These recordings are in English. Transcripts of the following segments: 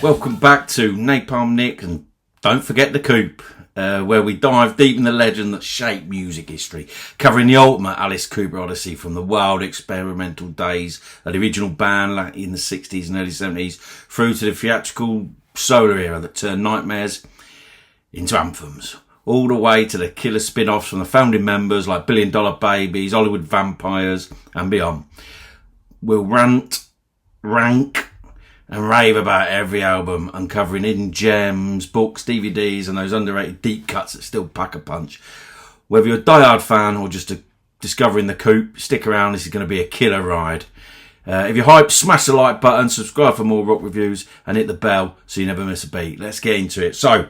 Welcome back to Napalm Nick, and don't forget the Coop, where we dive deep in the legend that shaped music history, covering the ultimate Alice Cooper odyssey from the wild experimental days of the original band in the 60s and early 70s through to the theatrical solo era that turned nightmares into anthems, all the way to the killer spin-offs from the founding members like Billion Dollar Babies, Hollywood Vampires and beyond. We'll rant, rank and rave about every album, uncovering hidden gems, books, DVDs and those underrated deep cuts that still pack a punch. Whether you're a diehard fan or just discovering the Coop, stick around, this is going to be a killer ride. If you're hyped, smash the like button, subscribe for more rock reviews and hit the bell so you never miss a beat. Let's get into it. So,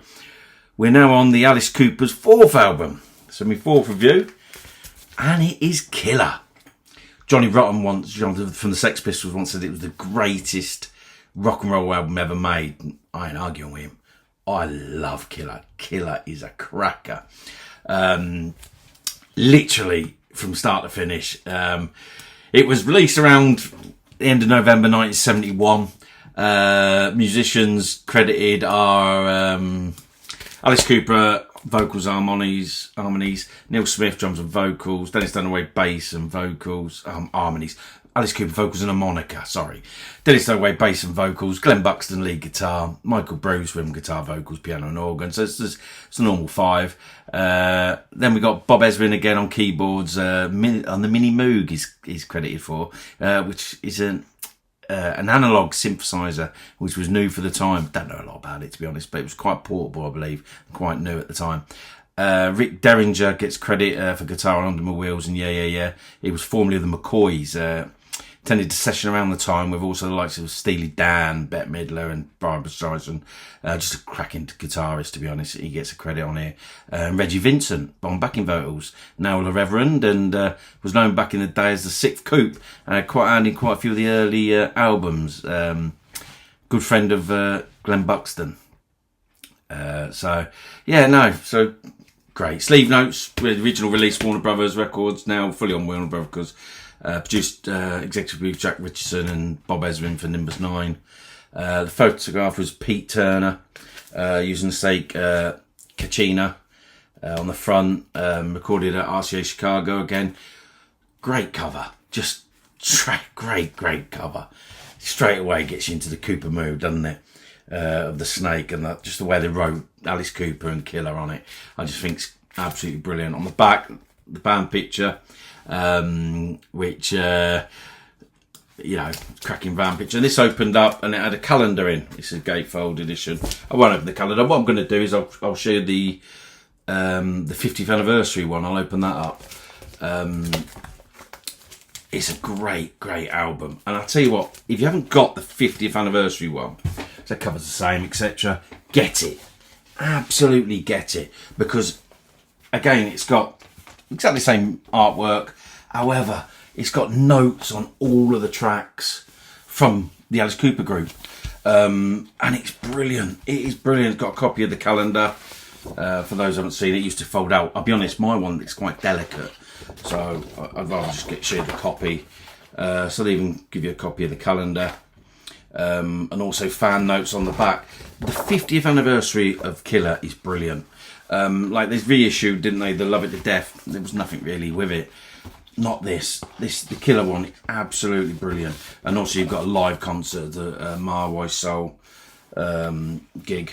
we're now on the Alice Cooper's fourth album. So my fourth review, and it is killer. Johnny Rotten from the Sex Pistols once said it was the greatest rock and roll album ever made. I ain't arguing with him. I love Killer. Killer is a cracker. Literally from start to finish. It was released around the end of November 1971. Musicians credited are Alice Cooper, vocals, harmonies, Neil Smith, drums and vocals, Dennis Dunaway, bass and vocals, harmonies, Alice Cooper, vocals and harmonica, Dennis Dunaway, bass and vocals, Glenn Buxton, lead guitar, Michael Bruce, rhythm guitar, vocals, piano and organ, so it's a normal five. Then we got Bob Ezrin again on keyboards, on the Mini Moog he's credited for, which is an analog synthesizer, which was new for the time. Don't know a lot about it, to be honest, but it was quite portable, I believe, quite new at the time. Rick Derringer gets credit for guitar on Under My Wheels and Yeah. He was formerly of the McCoys. Tended to session around the time with also the likes of Steely Dan, Bette Midler and Barbra Streisand. Just a cracking guitarist, to be honest. He gets a credit on here. Reggie Vincent on backing vocals. Now the Reverend, and was known back in the day as the Sixth Coop. Quite a few of the early albums. Good friend of Glenn Buxton. So great. Sleeve notes with original release Warner Brothers Records, now fully on Warner Brothers Records. Produced executive with Jack Richardson and Bob Ezrin for Nimbus 9. The photograph was Pete Turner, using the stake Kachina on the front, recorded at RCA Chicago again. Great cover, just great cover. Straight away gets you into the Cooper mood, doesn't it? Of the snake and just the way they wrote Alice Cooper and Killer on it. I just think it's absolutely brilliant. On the back, the band picture, which cracking band picture. And this opened up and it had a calendar in. It's a gatefold edition. I won't open the calendar. What I'm going to do is I'll show you the 50th anniversary one. I'll open that up. It's a great album, and I'll tell you what, if you haven't got the 50th anniversary one, so it covers the same, etc., get it. Absolutely get it. Because, again, it's got exactly the same artwork. However, it's got notes on all of the tracks from the Alice Cooper group. And it's brilliant. It is brilliant. It's got a copy of the calendar. For those who haven't seen it, used to fold out. I'll be honest, my one is quite delicate. So I'd rather just share the copy. So they even give you a copy of the calendar. And also fan notes on the back. The 50th anniversary of Killer is brilliant. Like they reissued, didn't they? The Love It to Death. There was nothing really with it. Not this. The Killer one is absolutely brilliant. And also you've got a live concert, the Marwai Soul gig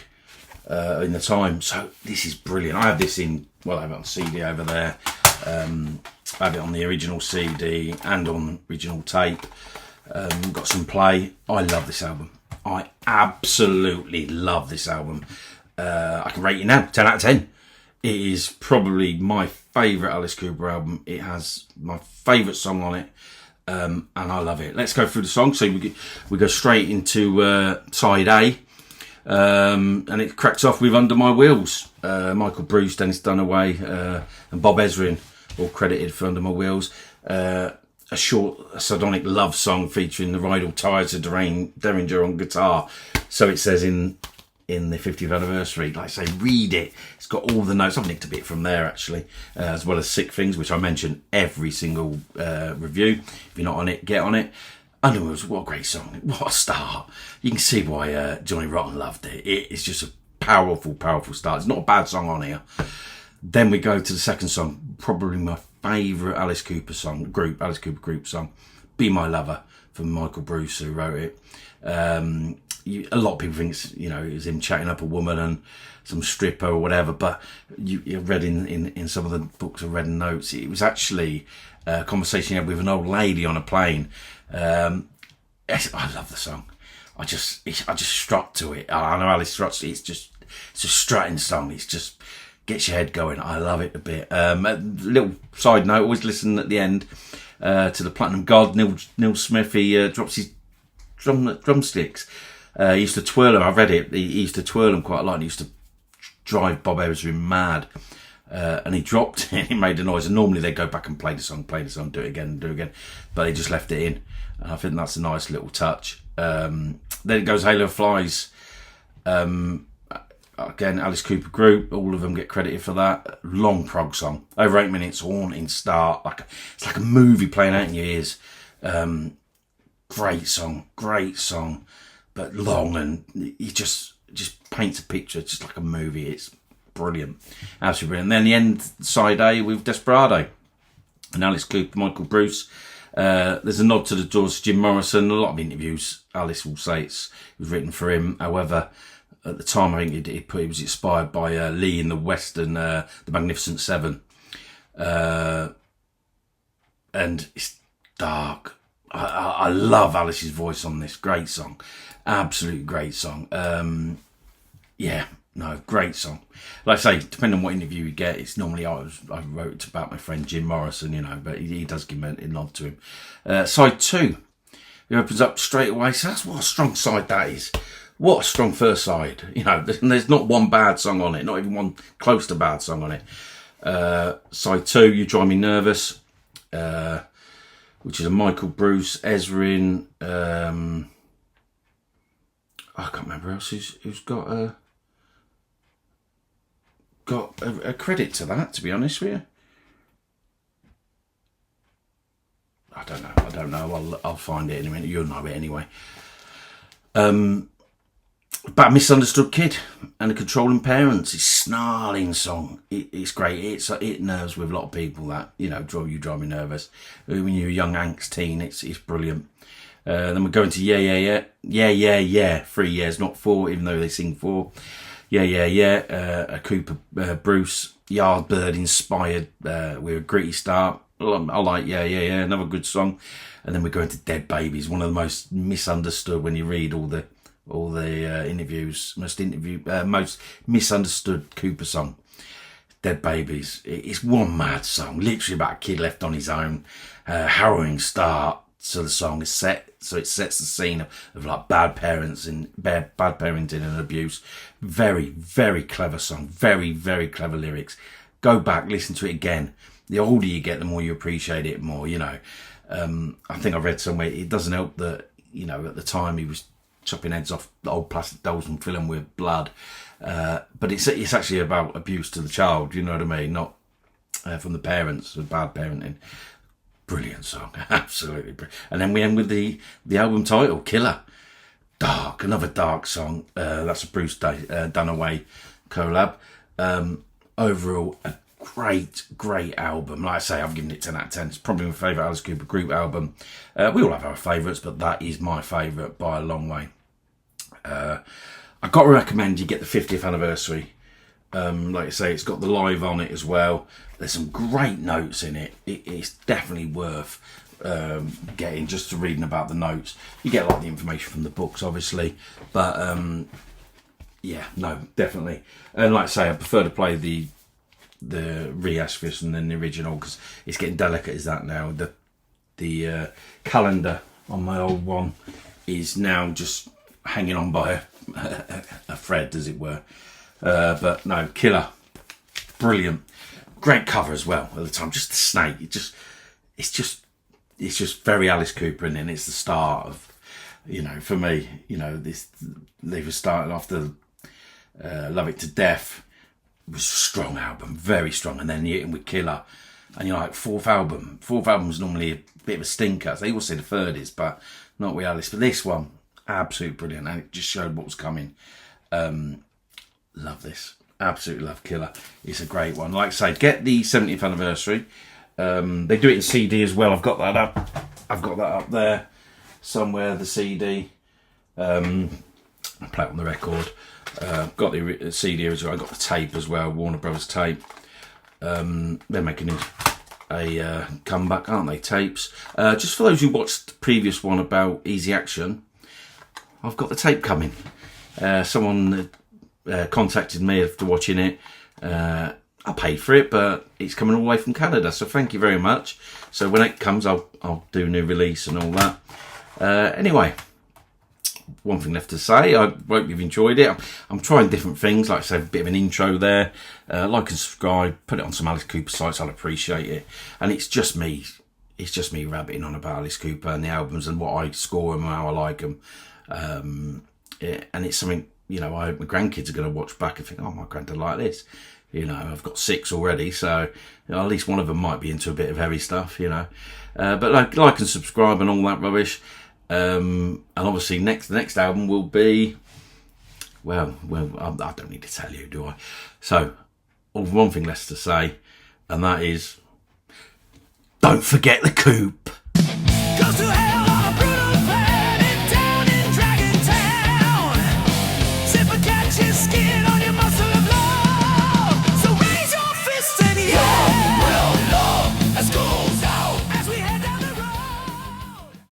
in the time. So this is brilliant. I have this I have it on CD over there. I have it on the original CD and on original tape. Got some play. I love this album. I absolutely love this album. I can rate it now 10 out of 10. It is probably my favourite Alice Cooper album. It has my favourite song on it, and I love it. Let's go through the song. So we go straight into side A, and it cracks off with Under My Wheels. Michael Bruce, Dennis Dunaway, and Bob Ezrin all credited for Under My Wheels. A short sardonic love song featuring the Rydell Tyres of Derringer on guitar. So it says in the 50th anniversary. Like I say, read it. It's got all the notes. I've nicked a bit from there actually, as well as Sick Things, which I mention every single review. If you're not on it, get on it. Underwoods, what a great song. What a start. You can see why Johnny Rotten loved it. It's just a powerful, powerful start. It's not a bad song on here. Then we go to the second song, probably my favourite Alice Cooper group song, Be My Lover, from Michael Bruce, who wrote it. A lot of people think it was him chatting up a woman and some stripper or whatever, but you read in some of the books I've read in notes, it was actually a conversation he had with an old lady on a plane. I love the song. I just strut to it. I know Alice struts. It's a strutting song. It's just gets your head going. I love it a bit. A little side note: always listen at the end to the Platinum God, Neil Smith. He drops his drumsticks. He used to twirl them. I read it. He used to twirl them quite a lot. And he used to drive Bob Ezrin mad. And he dropped it. He made a noise. And normally they go back and play the song, do it again. But they just left it in. And I think that's a nice little touch. Then it goes Halo Flies. Again, Alice Cooper group. All of them get credited for that. Long prog song. Over 8 minutes. Haunting start. It's like a movie playing out in your ears. Great song. But long, and he just paints a picture just like a movie. It's brilliant. Absolutely brilliant. And then the end side A with Desperado. And Alice Cooper, Michael Bruce. There's a nod to the Doors, Jim Morrison. A lot of interviews, Alice will say it was written for him. However, at the time, I think it was inspired by Lee in the Western, The Magnificent Seven. And it's dark. I love Alice's voice on this. Great song. Absolutely great song. Great song. Like I say, depending on what interview you get, it's normally I wrote about my friend Jim Morrison, but he does give a nod to him. Side 2, he opens up straight away. So that's what a strong side that is. What a strong first side. There's not one bad song on it, not even one close to bad song on it. Side 2, You Drive Me Nervous, which is a Michael Bruce, Ezrin. I can't remember who else who's got a credit to that, to be honest with you. I don't know. I'll find it in a minute. You'll know it anyway. About a misunderstood kid and the controlling parents. It's snarling song. It's great. It nerves with a lot of people. That You Drive Me Nervous. When you're a young angst teen, it's brilliant. Then we're going to Yeah. 3 years, not 4, even though they sing 4. Yeah. A Cooper Bruce Yardbird inspired with a gritty start. I like Yeah. Another good song. And then we're going to Dead Babies, one of the most misunderstood when you read all the interviews. Most misunderstood Cooper song. Dead Babies. It's one mad song, literally about a kid left on his own. Harrowing start. So the song is set, so it sets the scene of like bad parents and bad parenting and abuse. Very, very clever song. Very, very clever lyrics. Go back, listen to it again. The older you get, the more you appreciate it more. I think I read somewhere it doesn't help that at the time he was chopping heads off the old plastic dolls and filling them with blood. But it's actually about abuse to the child. You know what I mean? Not from the parents, with bad parenting. Brilliant song, absolutely brilliant. And then we end with the album title, Killer. Dark, another dark song. That's a Bruce Dunaway collab. Overall, a great album. Like I say, I've given it 10 out of 10. It's probably my favourite Alice Cooper group album. We all have our favourites, but that is my favourite by a long way. I've got to recommend you get the 50th anniversary. Like I say, it's got the live on it as well. There's some great notes in it. It's definitely worth getting just to reading about the notes. You get a lot of the information from the books, obviously, but definitely. And like I say, I prefer to play the rehash version than the original because it's getting delicate as that now. The calendar on my old one is now just hanging on by a thread, as it were. But no, Killer, brilliant, great cover as well at the time. Just the snake, it's just very Alice Cooper, and it's the start of, for me, they were starting after Love It to Death. It was a strong album, very strong, and then hitting with Killer, and you're like, fourth album's normally a bit of a stinker. They all say the third is, but not with Alice. But this one, absolutely brilliant, and it just showed what was coming. Love this. Absolutely love Killer. It's a great one. Like I say, get the 70th anniversary. They do it in CD as well. I've got that up there somewhere, the CD. I play it on the record. Got the CD as well. I got the tape as well, Warner Brothers tape. They're making a comeback, aren't they? Tapes. Just for those who watched the previous one about Easy Action, I've got the tape coming. Someone contacted me after watching it. I paid for it, but it's coming all the way from Canada, so thank you very much. So when it comes, I'll do a new release and all that. Anyway, one thing left to say. I hope you've enjoyed it. I'm trying different things, like I say, a bit of an intro there. Like and subscribe, put it on some Alice Cooper sites, I'll appreciate it. And it's just me rabbiting on about Alice Cooper and the albums and what I score them and how I like them. And it's something, you know, my grandkids are going to watch back and think, oh, my granddad liked this. You know, I've got 6 already, so you know, at least one of them might be into a bit of heavy stuff, you know. But like and subscribe and all that rubbish. And obviously the next album will be, well, I don't need to tell you, do I? So, one thing less to say, and that is, don't forget the Coop.